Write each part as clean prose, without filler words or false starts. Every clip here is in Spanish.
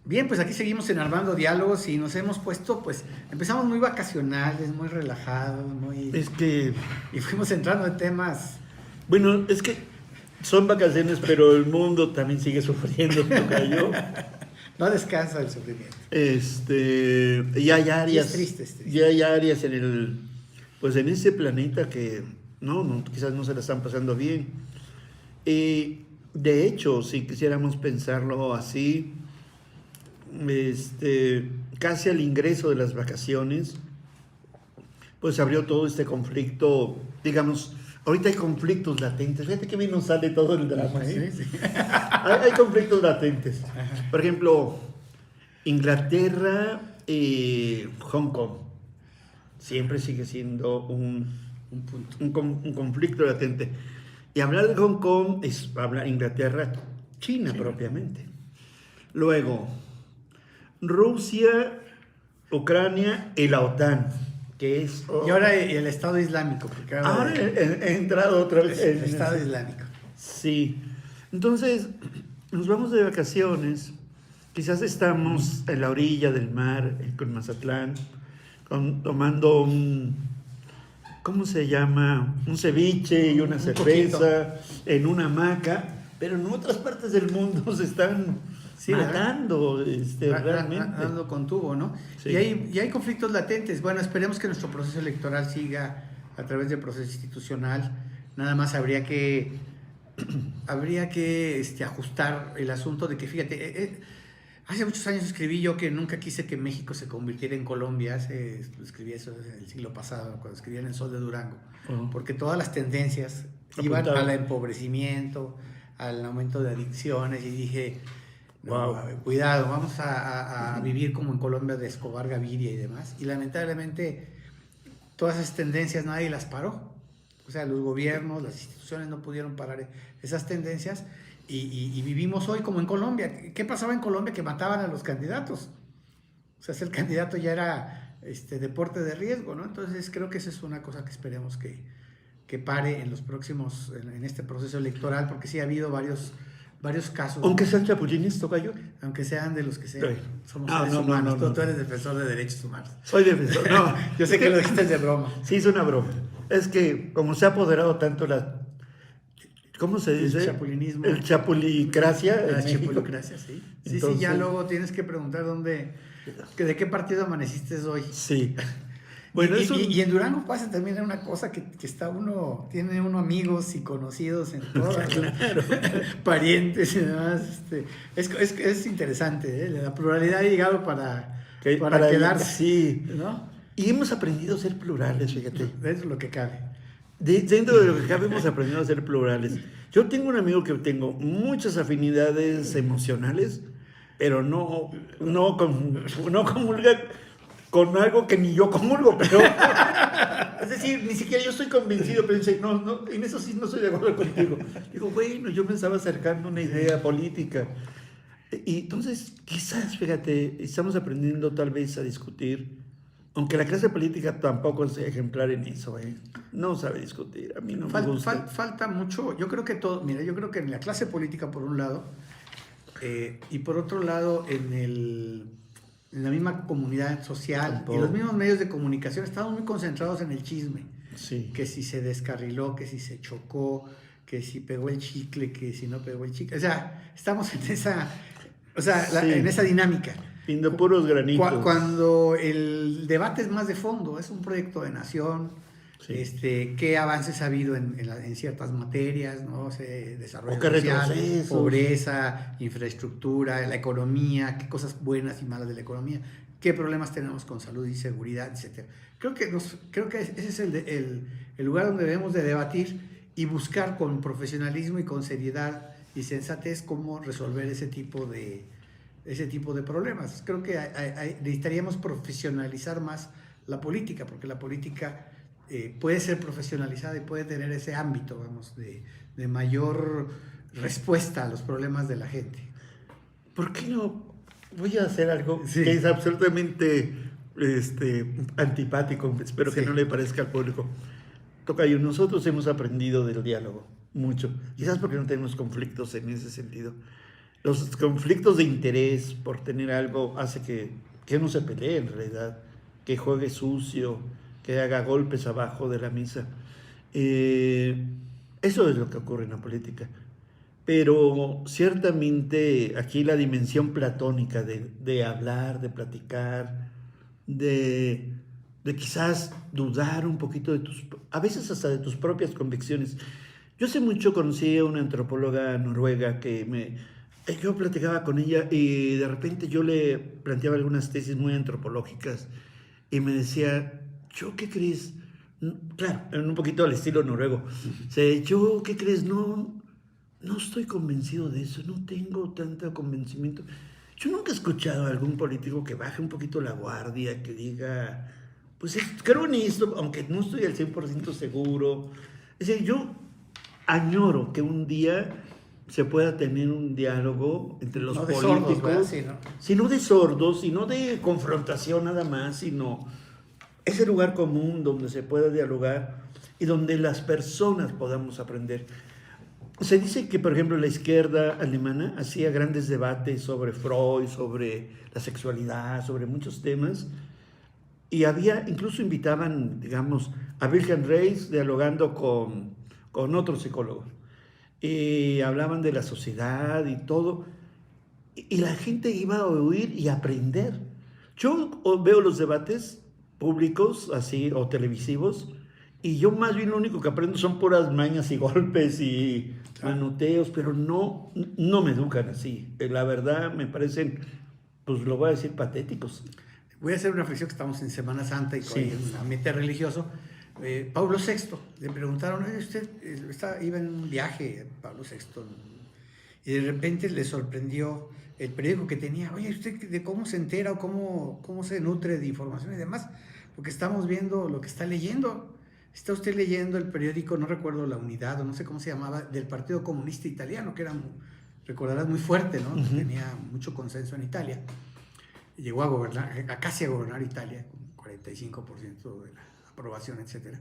Bien, pues aquí seguimos en Armando Diálogos y nos hemos puesto, pues empezamos muy vacacionales, muy relajados, Es que, y fuimos entrando en temas. bueno, es que son vacaciones, pero el mundo también sigue sufriendo, tocayo. No descansa el sufrimiento. Y hay áreas, Sí, es triste, es triste. y hay áreas pues en ese planeta que quizás no se la están pasando bien. Y de hecho, si quisiéramos pensarlo así, casi al ingreso de las vacaciones, pues abrió todo este conflicto, digamos, ahorita hay conflictos latentes, fíjate que bien nos sale todo el drama, ¿eh? Sí, sí. Hay conflictos latentes, por ejemplo, Inglaterra y Hong Kong, siempre sigue siendo Un punto. un conflicto latente, y hablar de Hong Kong es hablar Inglaterra, China propiamente, luego Rusia, Ucrania y la OTAN, que es... Y ahora el Estado Islámico, porque Ahora he entrado otra vez el en Estado ese- Islámico. Sí. Entonces, nos vamos de vacaciones. Quizás estamos en la orilla del mar, con Mazatlán, tomando ¿cómo se llama? Un ceviche y una cerveza en una hamaca, pero en otras partes del mundo se están matando, realmente. Dando con tubo, ¿no? Sí. Y hay conflictos latentes. Bueno, esperemos que nuestro proceso electoral siga a través del proceso institucional. Nada más habría que ajustar el asunto de que, fíjate, hace muchos años escribí yo que nunca quise que México se convirtiera en Colombia. Escribí eso en el siglo pasado, cuando escribía en El Sol de Durango. Porque todas las tendencias iban al empobrecimiento, al aumento de adicciones, y dije... Wow. Cuidado, vamos a vivir como en Colombia de Escobar Gaviria y demás. Y lamentablemente todas esas tendencias nadie las paró. O sea, los gobiernos, las instituciones no pudieron parar esas tendencias y vivimos hoy como en Colombia. ¿Qué pasaba en Colombia? Que mataban a los candidatos. O sea, el candidato ya era deporte de riesgo, ¿no? Entonces creo que esa es una cosa que esperemos que pare en los próximos, en este proceso electoral, porque sí ha habido varios casos. Aunque sean chapulines, tocayo. Aunque sean de los que sean. Sí. Somos seres humanos. Tú eres defensor de derechos humanos. Soy defensor. No, yo sé que lo dijiste de broma. Sí, es una broma. Es que como se ha apoderado tanto ¿cómo se dice? El chapulinismo. El chapulicracia. La chapulicracia, sí. Entonces, sí, ya luego tienes que preguntar de qué partido amaneciste hoy. Sí. Bueno, y en Durango pasa también una cosa que tiene uno amigos y conocidos en todas, claro. parientes y demás. Es interesante, ¿eh? La pluralidad ha llegado para quedarse. Sí. ¿No? Y hemos aprendido a ser plurales, fíjate. Eso es lo que cabe. Dentro de lo que cabe hemos aprendido a ser plurales. Yo tengo un amigo que tengo muchas afinidades emocionales, pero no comulga con algo que ni yo comulgo, pero es decir, ni siquiera yo estoy convencido, pero dice, no, en eso sí no estoy de acuerdo contigo. Digo, bueno, yo me estaba acercando a una idea política. Y entonces, quizás, fíjate, estamos aprendiendo tal vez a discutir, aunque la clase política tampoco es ejemplar en eso, no sabe discutir, a mí no me gusta. Falta mucho, yo creo que en la clase política por un lado, y por otro lado en la misma comunidad social tampoco. Y los mismos medios de comunicación estamos muy concentrados en el chisme. Sí. Que si se descarriló, que si se chocó, que si pegó el chicle, que si no pegó el chicle. O sea, estamos en esa dinámica. Pidiendo puros granitos. Cuando el debate es más de fondo, es un proyecto de nación, qué avances ha habido en ciertas materias, ¿no? Desarrollo social, pobreza, infraestructura, la economía, qué cosas buenas y malas de la economía, qué problemas tenemos con salud y seguridad, etc. Creo que ese es el lugar donde debemos de debatir y buscar con profesionalismo y con seriedad y sensatez cómo resolver ese tipo de problemas. Creo que necesitaríamos profesionalizar más la política, porque la política puede ser profesionalizada y puede tener ese ámbito, vamos, de mayor respuesta a los problemas de la gente. ¿Por qué no? Voy a hacer algo que es absolutamente antipático, espero que no le parezca al público. Tocayo, nosotros hemos aprendido del diálogo mucho, quizás porque no tenemos conflictos en ese sentido. los conflictos de interés por tener algo hace que uno se pelee en realidad, que juegue sucio, que haga golpes abajo de la mesa. Eso es lo que ocurre en la política. Pero ciertamente aquí la dimensión platónica de hablar, de platicar, de quizás dudar un poquito a veces hasta de tus propias convicciones. Yo hace mucho conocí a una antropóloga noruega yo platicaba con ella y de repente yo le planteaba algunas tesis muy antropológicas y me decía, ¿yo qué crees? Claro, en un poquito al estilo noruego. O sea, ¿yo qué crees? No estoy convencido de eso, no tengo tanto convencimiento. Yo nunca he escuchado a algún político que baje un poquito la guardia, que diga, pues creo en esto, aunque no estoy al 100% seguro. Es decir, yo añoro que un día se pueda tener un diálogo entre los políticos, sino de sordos, sino de confrontación nada más, sino ese lugar común donde se pueda dialogar y donde las personas podamos aprender. Se dice que, por ejemplo, la izquierda alemana hacía grandes debates sobre Freud, sobre la sexualidad, sobre muchos temas, y incluso invitaban, digamos, a Wilhelm Reis dialogando con otro psicólogo, y hablaban de la sociedad y todo, y la gente iba a oír y aprender. Yo veo los debates públicos, así, o televisivos, y yo más bien lo único que aprendo son puras mañas y golpes y manoteos, pero no me educan así. La verdad me parecen, pues lo voy a decir, patéticos. Voy a hacer una reflexión que estamos en Semana Santa y con un ambiente religioso. Pablo VI, le preguntaron, usted iba en un viaje, Pablo VI, y de repente le sorprendió el periódico que tenía. Oye, ¿usted de cómo se entera o cómo se nutre de información y demás? Porque estamos viendo lo que está leyendo. Está usted leyendo el periódico, no recuerdo la unidad o no sé cómo se llamaba, del Partido Comunista Italiano, que era, recordarás, muy fuerte, ¿no? Uh-huh. Tenía mucho consenso en Italia. Llegó a casi a gobernar Italia, con 45% de la aprobación, etc.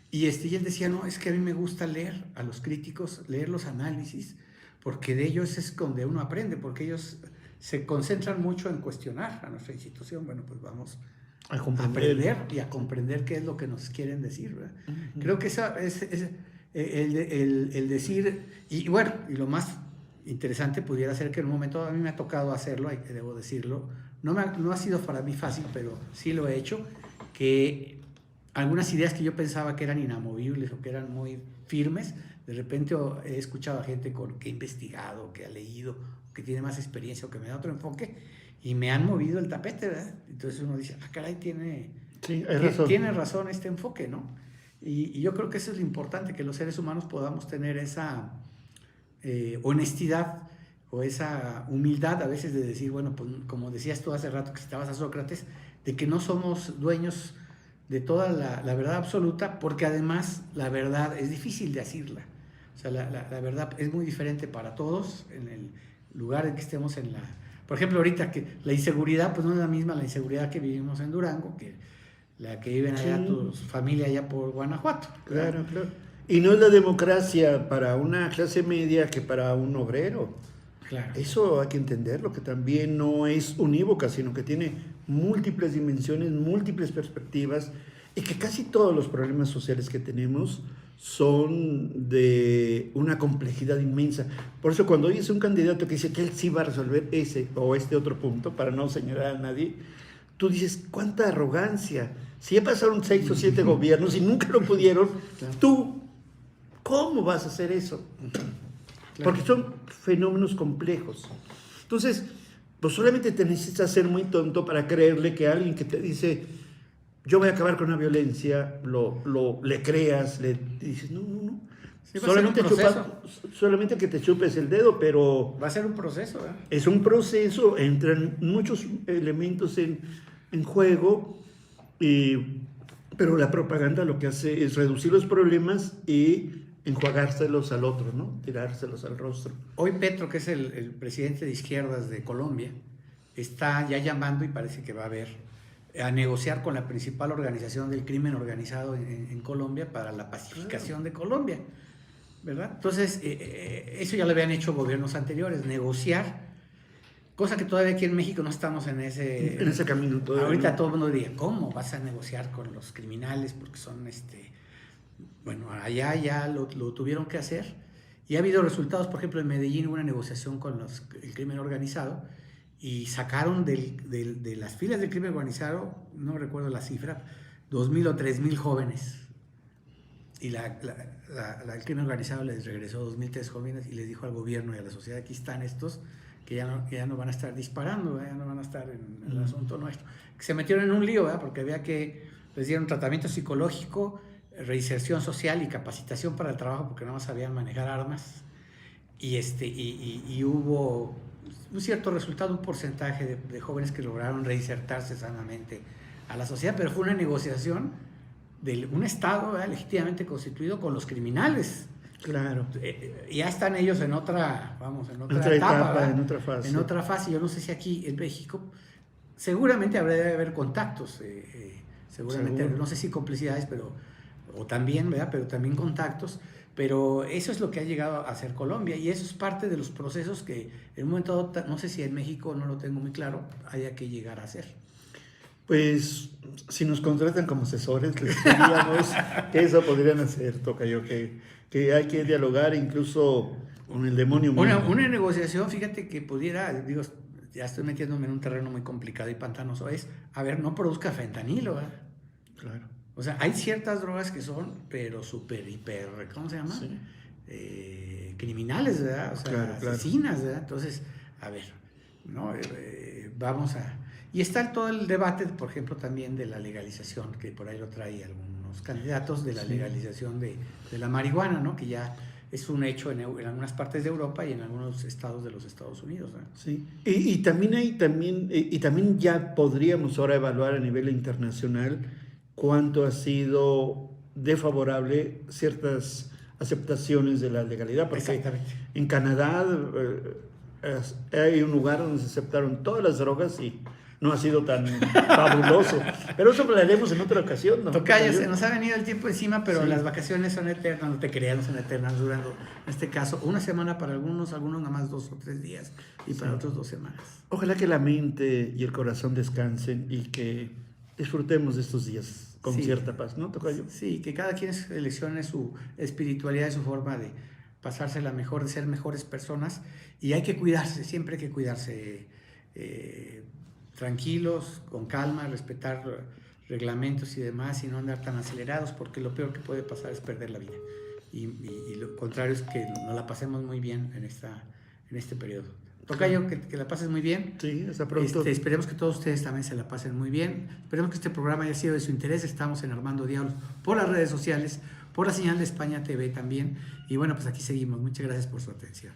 Y él decía, no, es que a mí me gusta leer a los críticos, leer los análisis, porque de ellos es donde uno aprende, porque ellos se concentran mucho en cuestionar a nuestra institución. Bueno, pues vamos a aprender y a comprender qué es lo que nos quieren decir, ¿verdad? Uh-huh. Creo que esa es el decir, y bueno, y lo más interesante pudiera ser que en un momento a mí me ha tocado hacerlo, debo decirlo, no ha sido para mí fácil, pero sí lo he hecho, que algunas ideas que yo pensaba que eran inamovibles o que eran muy firmes, de repente he escuchado a gente que ha investigado, que ha leído, que tiene más experiencia o que me da otro enfoque, y me han movido el tapete, ¿verdad? Entonces uno dice, caray, tiene razón este enfoque, ¿no? Y yo creo que eso es lo importante, que los seres humanos podamos tener esa honestidad o esa humildad a veces de decir, bueno, pues como decías tú hace rato que citabas a Sócrates, de que no somos dueños de toda la verdad absoluta, porque además la verdad es difícil de decirla. O sea, la verdad es muy diferente para todos en el lugar en que estemos Por ejemplo, ahorita que la inseguridad, pues no es la misma la inseguridad que vivimos en Durango, que la que viven allá tu familia allá por Guanajuato. Claro. Y no es la democracia para una clase media que para un obrero. Claro. Eso hay que entenderlo, que también no es unívoca, sino que tiene múltiples dimensiones, múltiples perspectivas, y que casi todos los problemas sociales que tenemos son de una complejidad inmensa. Por eso cuando oyes un candidato que dice que él sí va a resolver ese o este otro punto, para no señalar a nadie, tú dices, cuánta arrogancia. Si ya pasaron 6 o 7 gobiernos y nunca lo pudieron, tú, ¿cómo vas a hacer eso? Porque son fenómenos complejos. Entonces, pues solamente te necesitas ser muy tonto para creerle que alguien que te dice, yo voy a acabar con la violencia, le creas, le dices, no. Sí, solamente que te chupes el dedo, pero... Va a ser un proceso, ¿eh? Es un proceso, entran muchos elementos en juego, pero la propaganda lo que hace es reducir los problemas y enjuagárselos al otro, ¿no? Tirárselos al rostro. Hoy Petro, que es el presidente de izquierdas de Colombia, está ya llamando, y parece que va a a negociar con la principal organización del crimen organizado en Colombia para la pacificación de Colombia, ¿verdad? Entonces, eso ya lo habían hecho gobiernos anteriores, negociar Cosa que todavía aquí en México no estamos en ese camino todavía. Ahorita todo el mundo diría, ¿cómo vas a negociar con los criminales? Porque son, bueno, allá ya lo tuvieron que hacer. Y ha habido resultados, por ejemplo, en Medellín hubo una negociación con el crimen organizado y sacaron de las filas del crimen organizado, no recuerdo la cifra, 2,000 o 3,000 jóvenes. Y el crimen organizado les regresó 2,003 jóvenes y les dijo al gobierno y a la sociedad, aquí están estos, que ya no van a estar disparando, ya no van a estar en el asunto nuestro. Que se metieron en un lío, ¿verdad? Porque había que les dieron tratamiento psicológico, reinserción social y capacitación para el trabajo, porque no sabían manejar armas. Y hubo un cierto resultado, un porcentaje de jóvenes que lograron reinsertarse sanamente a la sociedad, pero fue una negociación de un Estado, ¿verdad?, legítimamente constituido con los criminales. Claro. Ya están ellos en otra etapa, en otra fase. En otra fase. Yo no sé si aquí en México seguramente debe haber contactos, seguramente, seguro. No sé si complicidades, o también, ¿verdad?, pero también contactos. Pero eso es lo que ha llegado a hacer Colombia y eso es parte de los procesos que en un momento dado, no sé si en México, no lo tengo muy claro, haya que llegar a hacer. Pues si nos contratan como asesores, les diríamos que eso podrían hacer, tocayo, que hay que dialogar incluso con el demonio mismo. Una negociación, fíjate que pudiera, digo, ya estoy metiéndome en un terreno muy complicado y pantanoso, no produzca fentanilo, ¿verdad? Claro. O sea, hay ciertas drogas que son, pero hiper, ¿cómo se llama? Sí. Criminales, ¿verdad? O sea, claro, asesinas, ¿verdad? Entonces, a ver, ¿no? Vamos a... Y está todo el debate, por ejemplo, también de la legalización, que por ahí lo trae algunos candidatos, de la legalización de la marihuana, ¿no? Que ya es un hecho en algunas partes de Europa y en algunos estados de los Estados Unidos, ¿no? Sí, y también ya podríamos ahora evaluar a nivel internacional cuánto ha sido desfavorable ciertas aceptaciones de la legalidad, porque en Canadá hay un lugar donde se aceptaron todas las drogas y no ha sido tan fabuloso, pero eso hablaremos en otra ocasión, ¿no? Tocayo, se nos ha venido el tiempo encima, pero sí, las vacaciones son eternas, no te creas, son eternas, durando, en este caso, una semana para algunos nada más 2 o 3 días, y para otros 2 semanas. Ojalá que la mente y el corazón descansen y que disfrutemos de estos días con cierta paz, ¿no, Tocayo? Sí, que cada quien seleccione su espiritualidad y su forma de pasársela mejor, de ser mejores personas, y hay que cuidarse, siempre hay que cuidarse, tranquilos, con calma, respetar reglamentos y demás, y no andar tan acelerados, porque lo peor que puede pasar es perder la vida. Y lo contrario es que nos la pasemos muy bien en este periodo. Tocayo, que la pases muy bien. Sí, hasta pronto. Esperemos que todos ustedes también se la pasen muy bien. Esperemos que este programa haya sido de su interés. Estamos en Armando Diablos por las redes sociales, por la señal de España TV también. Y bueno, pues aquí seguimos. Muchas gracias por su atención.